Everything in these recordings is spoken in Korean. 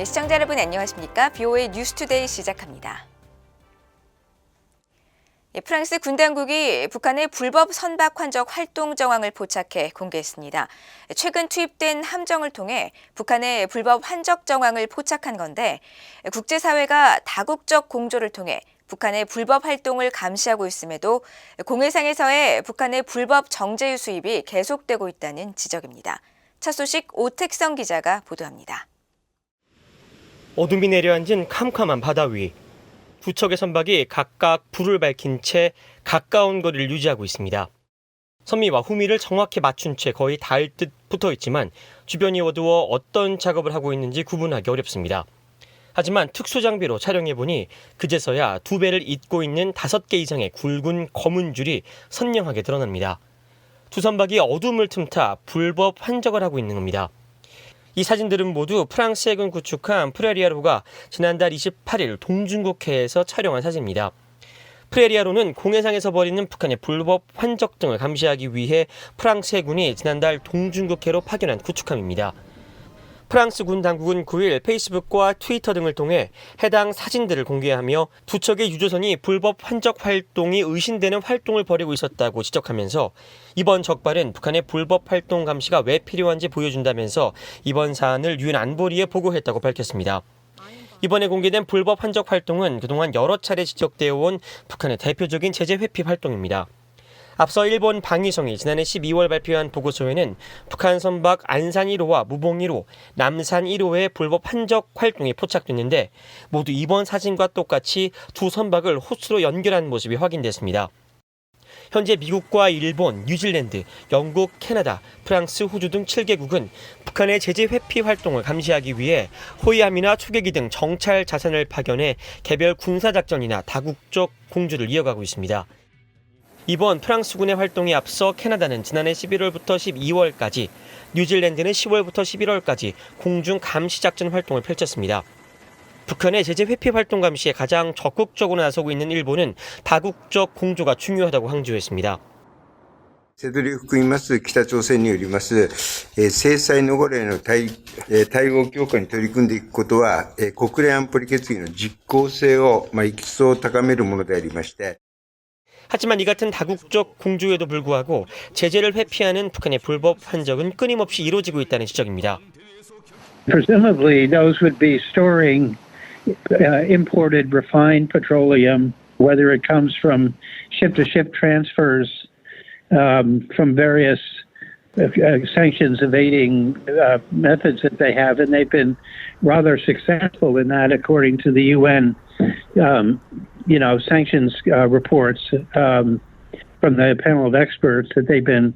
시청자 여러분 안녕하십니까? BOA 뉴스투데이 시작합니다. 프랑스 군 당국이 북한의 불법 선박 환적 활동 정황을 포착해 공개했습니다. 최근 투입된 함정을 통해 북한의 불법 환적 정황을 포착한 건데 국제사회가 다국적 공조를 통해 북한의 불법 활동을 감시하고 있음에도 공해상에서의 북한의 불법 정제유 수입이 계속되고 있다는 지적입니다. 첫 소식 오택성 기자가 보도합니다. 어둠이 내려앉은 캄캄한 바다 위. 두 척의 선박이 각각 불을 밝힌 채 가까운 거리를 유지하고 있습니다. 선미와 후미를 정확히 맞춘 채 거의 닿을 듯 붙어 있지만 주변이 어두워 어떤 작업을 하고 있는지 구분하기 어렵습니다. 하지만 특수장비로 촬영해보니 그제서야 두 배를 잇고 있는 5개 이상의 굵은 검은 줄이 선명하게 드러납니다. 두 선박이 어둠을 틈타 불법 환적을 하고 있는 겁니다. 이 사진들은 모두 프랑스 해군 구축함 프레리아로가 지난달 28일 동중국해에서 촬영한 사진입니다. 프레리아로는 공해상에서 벌이는 북한의 불법 환적 등을 감시하기 위해 프랑스 해군이 지난달 동중국해로 파견한 구축함입니다. 프랑스 군 당국은 9일 페이스북과 트위터 등을 통해 해당 사진들을 공개하며 두 척의 유조선이 불법 환적 활동이 의심되는 활동을 벌이고 있었다고 지적하면서 이번 적발은 북한의 불법 활동 감시가 왜 필요한지 보여준다면서 이번 사안을 유엔 안보리에 보고했다고 밝혔습니다. 이번에 공개된 불법 환적 활동은 그동안 여러 차례 지적되어 온 북한의 대표적인 제재 회피 활동입니다. 앞서 일본 방위성이 지난해 12월 발표한 보고서에는 북한 선박 안산 1호와 무봉 1호, 남산 1호의 불법 환적 활동이 포착됐는데 모두 이번 사진과 똑같이 두 선박을 호수로 연결한 모습이 확인됐습니다. 현재 미국과 일본, 뉴질랜드, 영국, 캐나다, 프랑스, 호주 등 7개국은 북한의 제재 회피 활동을 감시하기 위해 호위함이나 초계기 등 정찰 자산을 파견해 개별 군사작전이나 다국적 공조를 이어가고 있습니다. 이번 프랑스군의 활동에 앞서 캐나다는 지난해 11월부터 12월까지, 뉴질랜드는 10월부터 11월까지 공중 감시작전 활동을 펼쳤습니다. 북한의 제재 회피 활동 감시에 가장 적극적으로 나서고 있는 일본은 다국적 공조가 중요하다고 강조했습니다. 瀬戸りを含みます北朝鮮によります制裁逃れの対応強化に取り組んでいくことは国連安保理決議の実効性を一層高めるものでありまして 하지만 이 같은 다국적 공조에도 불구하고 제재를 회피하는 북한의 불법 환적은 끊임없이 이루어지고 있다는 지적입니다. Presumably, those would be storing imported refined petroleum, whether it comes from ship-to-ship transfers from various sanctions evading methods that they have, and they've been rather successful in that, according to the UN. Sanctions reports from the panel of experts that they've been.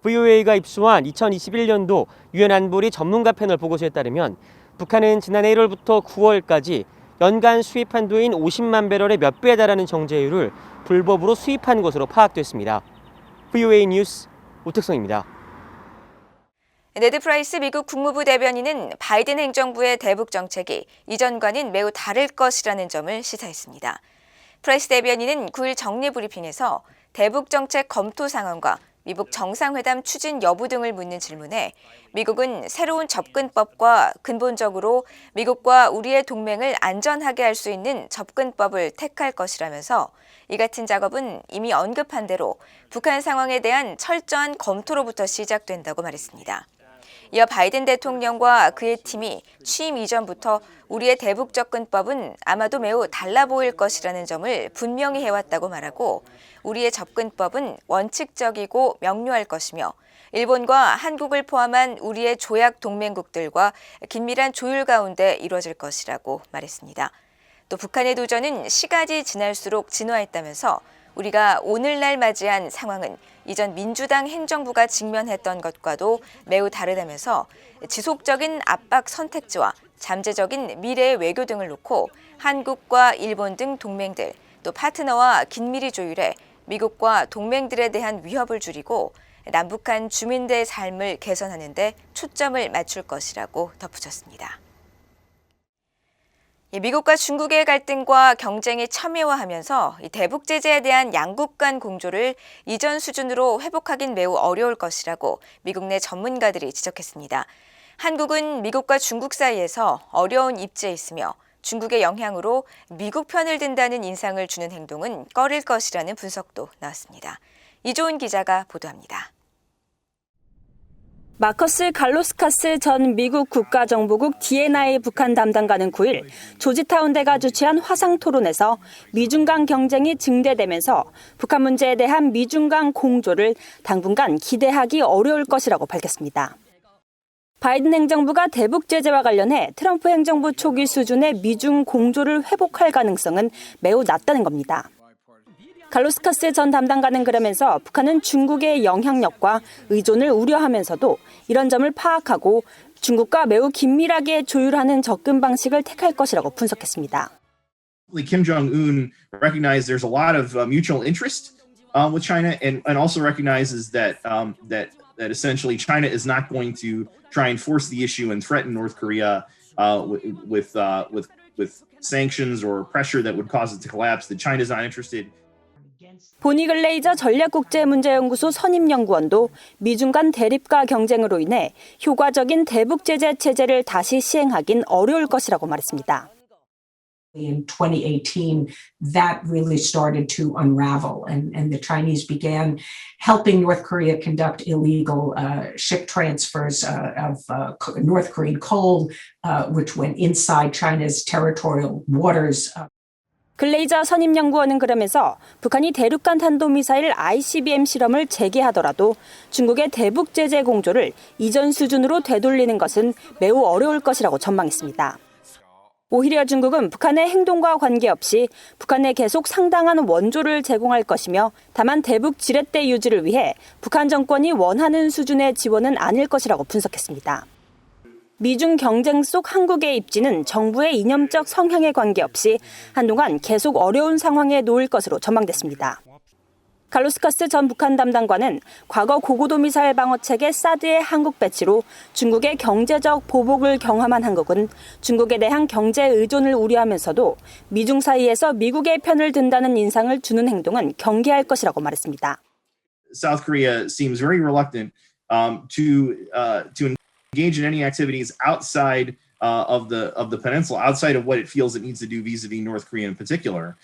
VOA가 입수한 2021년도 유엔 안보리 전문가 패널 보고서에 따르면 북한은 지난해 1월부터 9월까지 연간 수입 한도인 50만 배럴의 몇 배에 달하는 정제유를 불법으로 수입한 것으로 파악됐습니다. VOA 뉴스 오택성입니다. 네드 프라이스 미국 국무부 대변인은 바이든 행정부의 대북 정책이 이전과는 매우 다를 것이라는 점을 시사했습니다. 프라이스 대변인은 9일 정례 브리핑에서 대북 정책 검토 상황과 미국 정상회담 추진 여부 등을 묻는 질문에 미국은 새로운 접근법과 근본적으로 미국과 우리의 동맹을 안전하게 할 수 있는 접근법을 택할 것이라면서 이 같은 작업은 이미 언급한 대로 북한 상황에 대한 철저한 검토로부터 시작된다고 말했습니다. 이어 바이든 대통령과 그의 팀이 취임 이전부터 우리의 대북 접근법은 아마도 매우 달라 보일 것이라는 점을 분명히 해왔다고 말하고 우리의 접근법은 원칙적이고 명료할 것이며 일본과 한국을 포함한 우리의 조약 동맹국들과 긴밀한 조율 가운데 이루어질 것이라고 말했습니다. 또 북한의 도전은 시간이 지날수록 진화했다면서 우리가 오늘날 맞이한 상황은 이전 민주당 행정부가 직면했던 것과도 매우 다르다면서 지속적인 압박 선택지와 잠재적인 미래의 외교 등을 놓고 한국과 일본 등 동맹들 또 파트너와 긴밀히 조율해 미국과 동맹들에 대한 위협을 줄이고 남북한 주민들의 삶을 개선하는 데 초점을 맞출 것이라고 덧붙였습니다. 미국과 중국의 갈등과 경쟁이 첨예화하면서 대북 제재에 대한 양국 간 공조를 이전 수준으로 회복하긴 매우 어려울 것이라고 미국 내 전문가들이 지적했습니다. 한국은 미국과 중국 사이에서 어려운 입지에 있으며 중국의 영향으로 미국 편을 든다는 인상을 주는 행동은 꺼릴 것이라는 분석도 나왔습니다. 이조은 기자가 보도합니다. 마커스 갈로스카스 전 미국 국가정보국 D&I 북한 담당관은 9일 조지타운대가 주최한 화상토론에서 미중 간 경쟁이 증대되면서 북한 문제에 대한 미중 간 공조를 당분간 기대하기 어려울 것이라고 밝혔습니다. 바이든 행정부가 대북 제재와 관련해 트럼프 행정부 초기 수준의 미중 공조를 회복할 가능성은 매우 낮다는 겁니다. 갈로스카스 전 담당관은 그러면서 북한은 중국의 영향력과 의존을 우려하면서도 이런 점을 파악하고 중국과 매우 긴밀하게 조율하는 접근 방식을 택할 것이라고 분석했습니다. Kim Jong-un recognized there's a lot of mutual interest with China, and also recognizes that that essentially China is not going to try and force the issue and threaten North Korea with sanctions or pressure that would cause it to collapse. That China is not interested. 보니 글레이저 전략국제문제연구소 선임연구원도 미중 간 대립과 경쟁으로 인해 효과적인 대북 제재 체제를 다시 시행하긴 어려울 것이라고 말했습니다. In 2018, that really started to unravel, and the Chinese began helping North Korea conduct illegal ship transfers of North Korean coal, which went inside China's territorial waters. 글레이저 선임연구원은 그러면서 북한이 대륙간 탄도미사일 ICBM 실험을 재개하더라도 중국의 대북 제재 공조를 이전 수준으로 되돌리는 것은 매우 어려울 것이라고 전망했습니다. 오히려 중국은 북한의 행동과 관계없이 북한에 계속 상당한 원조를 제공할 것이며 다만 대북 지렛대 유지를 위해 북한 정권이 원하는 수준의 지원은 아닐 것이라고 분석했습니다. 미중 경쟁 속 한국의 입지는 정부의 이념적 성향에 관계없이 한동안 계속 어려운 상황에 놓일 것으로 전망됐습니다. 갈로스카스 전 북한 담당관은 과거 고고도 미사일 방어체계 사드의 한국 배치로 중국의 경제적 보복을 경험한 한국은 중국에 대한 경제 의존을 우려하면서도 미중 사이에서 미국의 편을 든다는 인상을 주는 행동은 경계할 것이라고 말했습니다. South Korea seems very reluctant to engage in any activities outside of the peninsula, outside of what it feels it needs to do vis-a-vis North Korea in particular,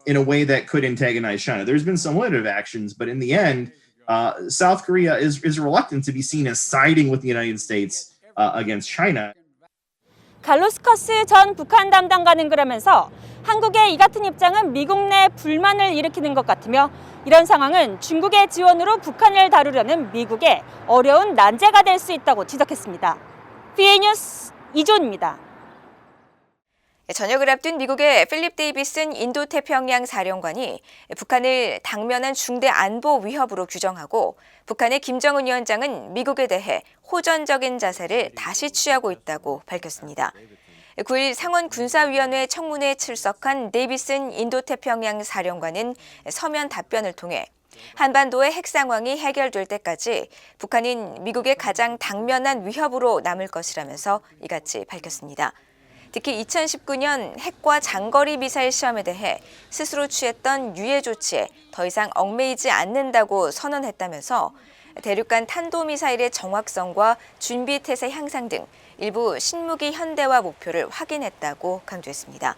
in a way that could antagonize China. There's been some limited actions, but in the end, South Korea is reluctant to be seen as siding with the United States against China. 갈로스카스 전 북한 담당관은 그러면서 한국의 이 같은 입장은 미국 내 불만을 일으키는 것 같으며 이런 상황은 중국의 지원으로 북한을 다루려는 미국의 어려운 난제가 될 수 있다고 지적했습니다. BA 뉴스 이조은입니다. 저녁을 앞둔 미국의 필립 데이비슨 인도태평양 사령관이 북한을 당면한 중대 안보 위협으로 규정하고 북한의 김정은 위원장은 미국에 대해 호전적인 자세를 다시 취하고 있다고 밝혔습니다. 9일 상원군사위원회 청문회에 출석한 데이비슨 인도태평양 사령관은 서면 답변을 통해 한반도의 핵 상황이 해결될 때까지 북한은 미국의 가장 당면한 위협으로 남을 것이라면서 이같이 밝혔습니다. 특히 2019년 핵과 장거리 미사일 시험에 대해 스스로 취했던 유예 조치에 더 이상 얽매이지 않는다고 선언했다면서 대륙간 탄도미사일의 정확성과 준비 태세 향상 등 일부 신무기 현대화 목표를 확인했다고 강조했습니다.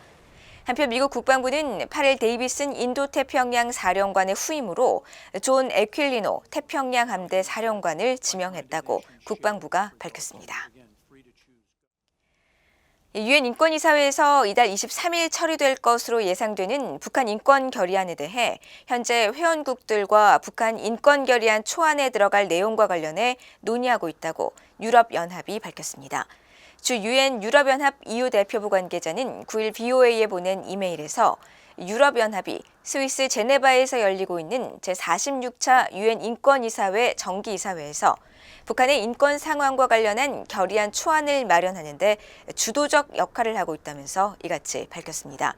한편 미국 국방부는 8일 데이비슨 인도태평양 사령관의 후임으로 존 에퀼리노 태평양 함대 사령관을 지명했다고 국방부가 밝혔습니다. 유엔 인권이사회에서 이달 23일 처리될 것으로 예상되는 북한 인권 결의안에 대해 현재 회원국들과 북한 인권 결의안 초안에 들어갈 내용과 관련해 논의하고 있다고 유럽연합이 밝혔습니다. 주 유엔 유럽연합 EU 대표부 관계자는 9일 BOA에 보낸 이메일에서 유럽연합이 스위스 제네바에서 열리고 있는 제46차 유엔 인권이사회 정기이사회에서 북한의 인권 상황과 관련한 결의안 초안을 마련하는 데 주도적 역할을 하고 있다면서 이같이 밝혔습니다.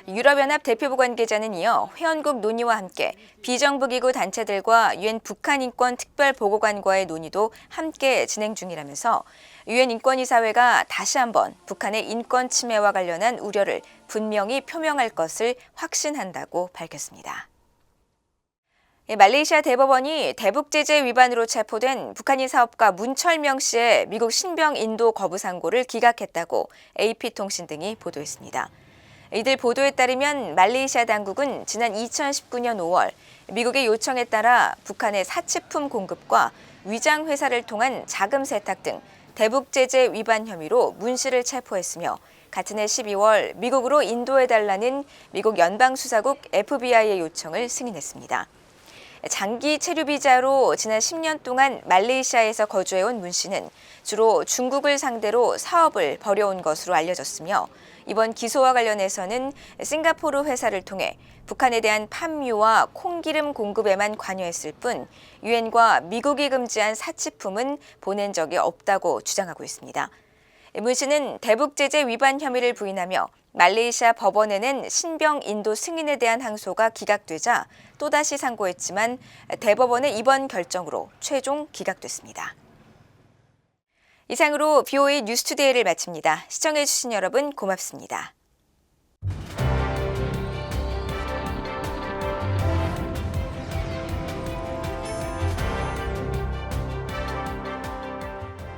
유럽연합 대표부 관계자는 이어 회원국 논의와 함께 비정부기구 단체들과 유엔 북한 인권 특별보고관과의 논의도 함께 진행 중이라면서 유엔 인권이사회가 다시 한번 북한의 인권 침해와 관련한 우려를 분명히 표명할 것을 확신한다고 밝혔습니다. 말레이시아 대법원이 대북 제재 위반으로 체포된 북한인 사업가 문철명 씨의 미국 신병 인도 거부 상고를 기각했다고 AP통신 등이 보도했습니다. 이들 보도에 따르면 말레이시아 당국은 지난 2019년 5월 미국의 요청에 따라 북한의 사치품 공급과 위장 회사를 통한 자금 세탁 등 대북 제재 위반 혐의로 문 씨를 체포했으며 같은 해 12월 미국으로 인도해달라는 미국 연방수사국 FBI의 요청을 승인했습니다. 장기 체류 비자로 지난 10년 동안 말레이시아에서 거주해온 문 씨는 주로 중국을 상대로 사업을 벌여온 것으로 알려졌으며 이번 기소와 관련해서는 싱가포르 회사를 통해 북한에 대한 판유와 콩기름 공급에만 관여했을 뿐 유엔과 미국이 금지한 사치품은 보낸 적이 없다고 주장하고 있습니다. 문 씨는 대북 제재 위반 혐의를 부인하며 말레이시아 법원에 낸 신병 인도 승인에 대한 항소가 기각되자 또다시 상고했지만 대법원의 이번 결정으로 최종 기각됐습니다. 이상으로 BOA 뉴스투데이를 마칩니다. 시청해주신 여러분 고맙습니다.